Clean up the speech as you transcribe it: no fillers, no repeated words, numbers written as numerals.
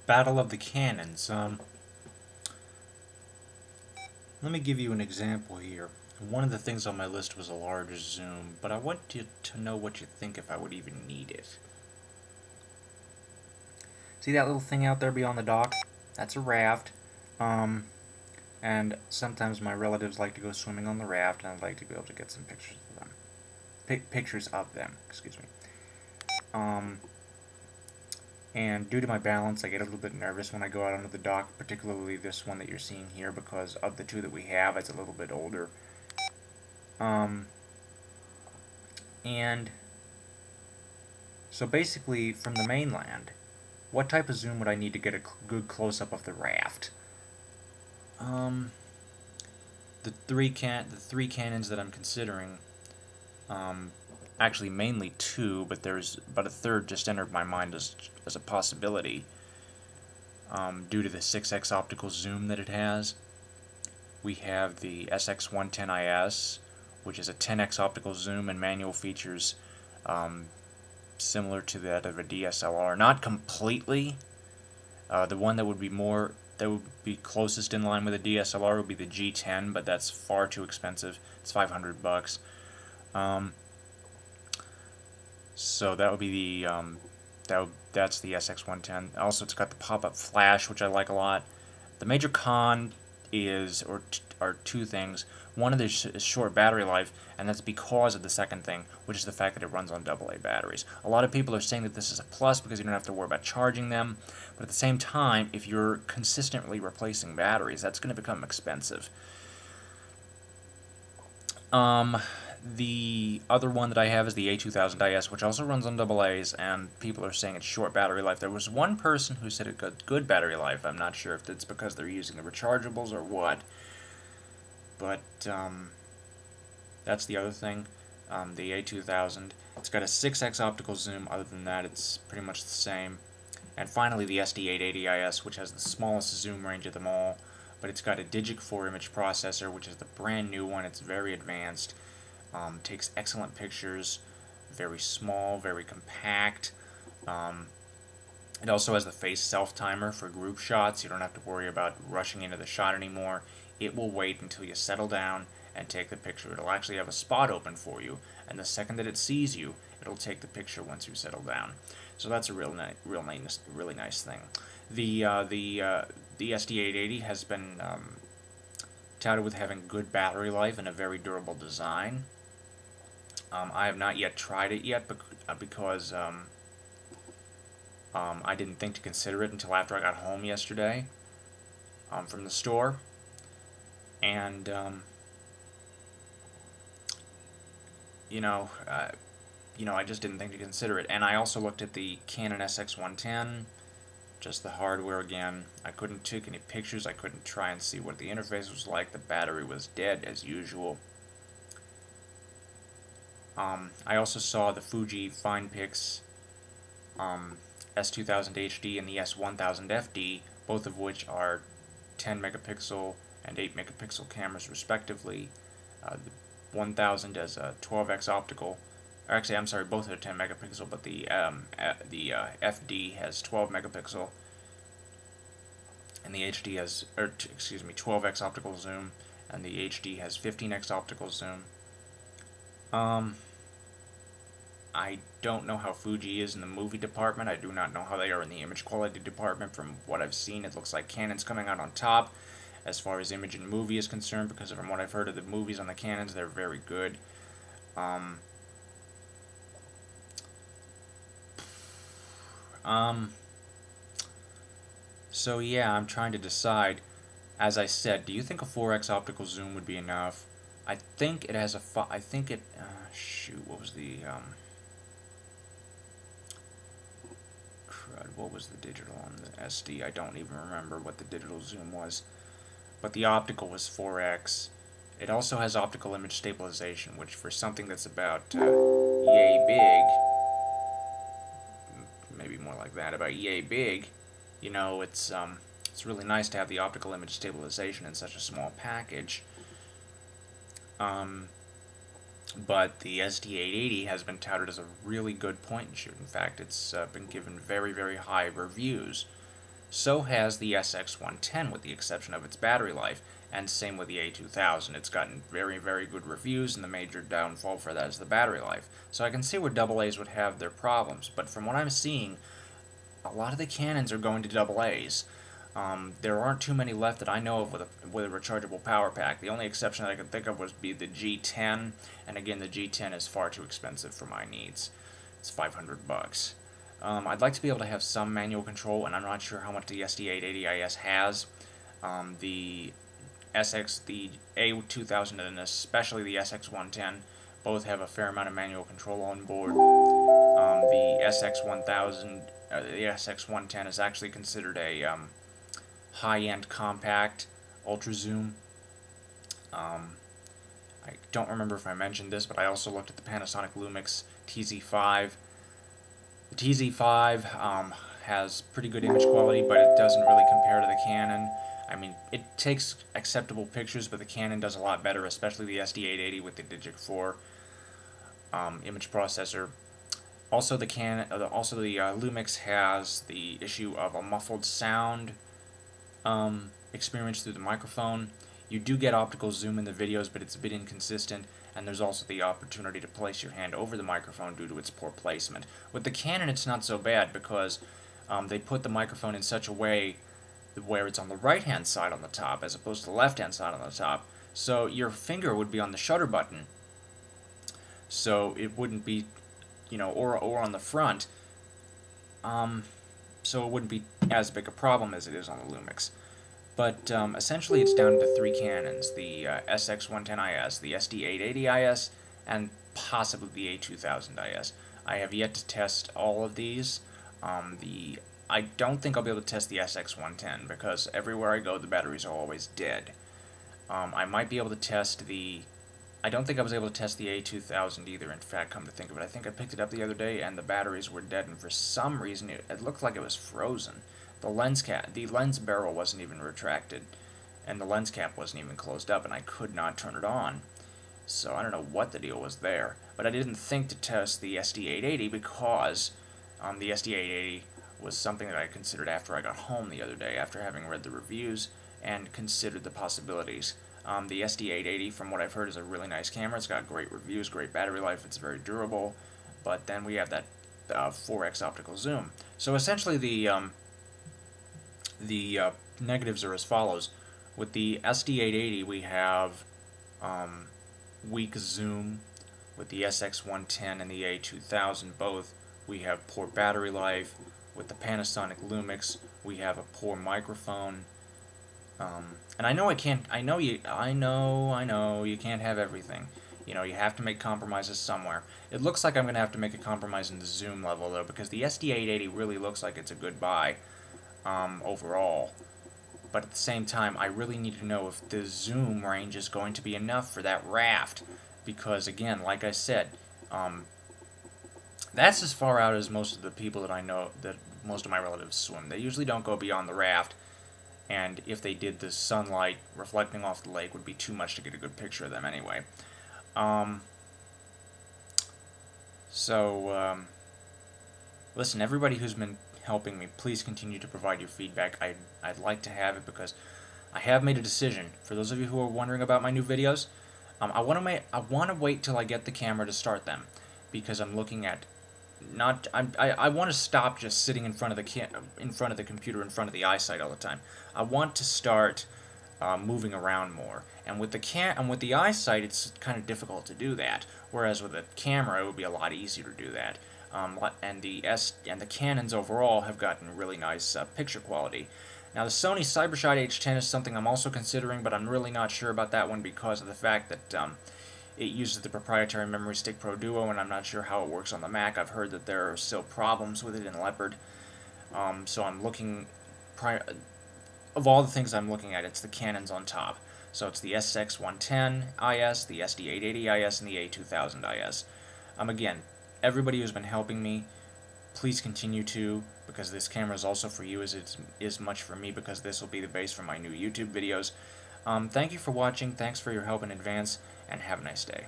Battle of the Canons. Let me give you an example here. One of the things on my list was a large zoom, but I want you to know what you think if I would even need it. See that little thing out there beyond the dock? That's a raft. And sometimes my relatives like to go swimming on the raft, and I'd like to be able to get some pictures of them. Pictures of them, excuse me. And due to my balance, I get a little bit nervous when I go out onto the dock, particularly this one that you're seeing here, because of the two that we have, it's a little bit older. And so basically, from the mainland, what type of zoom would I need to get a good close-up of the raft? The three Canons that I'm considering, actually mainly two, but a third just entered my mind as a possibility, due to the 6x optical zoom that it has. We have the SX110IS, which is a 10x optical zoom and manual features similar to that of a DSLR. Not completely. The one that would be closest in line with a DSLR would be the G10, but that's far too expensive. It's $500. So that would be the that's the SX110. Also, it's got the pop-up flash, which I like a lot. The major con are two things. One of this is short battery life, and that's because of the second thing, which is the fact that it runs on AA batteries. A lot of people are saying that this is a plus because you don't have to worry about charging them, but at the same time, if you're consistently replacing batteries, that's going to become expensive. The other one that I have is the A2000IS, which also runs on AA's, and people are saying it's short battery life. There was one person who said it got good battery life. I'm not sure if it's because they're using the rechargeables or what. But that's the other thing, the A2000. It's got a 6x optical zoom. Other than that, it's pretty much the same. And finally, the SD880IS, which has the smallest zoom range of them all. But it's got a Digic 4 image processor, which is the brand new one. It's very advanced. Takes excellent pictures. Very small, very compact. It also has the face self-timer for group shots. You don't have to worry about rushing into the shot anymore. It will wait until you settle down and take the picture. It'll actually have a spot open for you, and the second that it sees you, it'll take the picture once you settle down. So that's a really nice thing. The SD880 has been touted with having good battery life and a very durable design. I have not yet tried it yet because I didn't think to consider it until after I got home yesterday from the store. And I just didn't think to consider it. And I also looked at the Canon SX110, just the hardware again. I couldn't take any pictures. I couldn't try and see what the interface was like. The battery was dead as usual. I also saw the Fuji FinePix S2000 HD and the S1000 FD, both of which are 10 megapixel and 8 megapixel cameras respectively. The 1000 has a 12x optical. Actually, I'm sorry, both are 10 megapixel, but the FD has 12 megapixel, and the HD has, 12x optical zoom, and the HD has 15x optical zoom. I don't know how Fuji is in the movie department. I do not know how they are in the image quality department. From what I've seen, it looks like Canon's coming out on top as far as image and movie is concerned, because from what I've heard of the movies on the Canons, they're very good. So yeah, I'm trying to decide. As I said, do you think a 4x optical zoom would be enough? I think it has a shoot, what was the what was the digital on the SD? I don't even remember what the digital zoom was. But the optical was 4x. It also has optical image stabilization, which for something that's about yay big, maybe more like that, about yay big, it's really nice to have the optical image stabilization in such a small package. But the SD880 has been touted as a really good point and shoot. In fact, it's been given very, very high reviews. So has the SX110 with the exception of its battery life, and same with the A2000. It's gotten very, very good reviews, and the major downfall for that is the battery life. So I can see where AA's would have their problems, but from what I'm seeing, a lot of the Canons are going to AA's. There aren't too many left that I know of with a rechargeable power pack. The only exception that I could think of would be the G10, and again, the G10 is far too expensive for my needs. It's $500. I'd like to be able to have some manual control, and I'm not sure how much the SD880IS has. The A2000 and especially the SX110 both have a fair amount of manual control on board. The SX110 is actually considered a high-end compact ultra zoom. I don't remember if I mentioned this, but I also looked at the Panasonic Lumix TZ5. The TZ5 has pretty good image quality, but it doesn't really compare to the Canon. I mean, it takes acceptable pictures, but the Canon does a lot better, especially the SD880 with the Digic 4 image processor. Also, the Lumix has the issue of a muffled sound experience through the microphone. You do get optical zoom in the videos, but it's a bit inconsistent, and there's also the opportunity to place your hand over the microphone due to its poor placement. With the Canon, it's not so bad because they put the microphone in such a way where it's on the right-hand side on the top as opposed to the left-hand side on the top. So your finger would be on the shutter button, so it wouldn't be, you know, or on the front, so it wouldn't be as big a problem as it is on the Lumix. But essentially it's down to three Canons, the SX110IS, the SD880IS, and possibly the A2000IS. I have yet to test all of these. I don't think I'll be able to test the SX110 because everywhere I go the batteries are always dead. I might be able to test the... I don't think I was able to test the A2000 either, in fact, come to think of it. I think I picked it up the other day and the batteries were dead, and for some reason it looked like it was frozen. The lens barrel wasn't even retracted, and the lens cap wasn't even closed up, and I could not turn it on. So I don't know what the deal was there. But I didn't think to test the SD880 because the SD880 was something that I considered after I got home the other day, after having read the reviews and considered the possibilities. The SD880, from what I've heard, is a really nice camera. It's got great reviews, great battery life, it's very durable, but then we have that 4x optical zoom. So essentially the negatives are as follows. With the SD880 we have weak zoom. With the SX110 and the A2000 both, we have poor battery life. With the Panasonic Lumix we have a poor microphone. And I know you can't have everything. You know, you have to make compromises somewhere. It looks like I'm going to have to make a compromise in the zoom level, though, because the SD880 really looks like it's a good buy overall. But at the same time, I really need to know if the zoom range is going to be enough for that raft. Because, again, like I said, that's as far out as most of the people that I know, that most of my relatives swim. They usually don't go beyond the raft. And if they did, the sunlight reflecting off the lake would be too much to get a good picture of them anyway. Listen, everybody who's been helping me, please continue to provide your feedback. I'd like to have it because I have made a decision. For those of you who are wondering about my new videos, I want to wait till I get the camera to start them, because I'm looking at I want to stop just sitting in front of the computer, in front of the eyesight all the time. I want to start moving around more. And with the eyesight, it's kind of difficult to do that. Whereas with a camera, it would be a lot easier to do that. And the Canons overall have gotten really nice picture quality. Now the Sony CyberShot H10 is something I'm also considering, but I'm really not sure about that one because of the fact that it uses the proprietary Memory Stick Pro Duo, and I'm not sure how it works on the Mac. I've heard that there are still problems with it in Leopard. So I'm looking... Of all the things I'm looking at, it's the Canons on top. So it's the SX110IS, the SD880IS, and the A2000IS. Again, everybody who's been helping me, please continue to, because this camera is also for you as much for me, because this will be the base for my new YouTube videos. Thank you for watching, thanks for your help in advance, and have a nice day.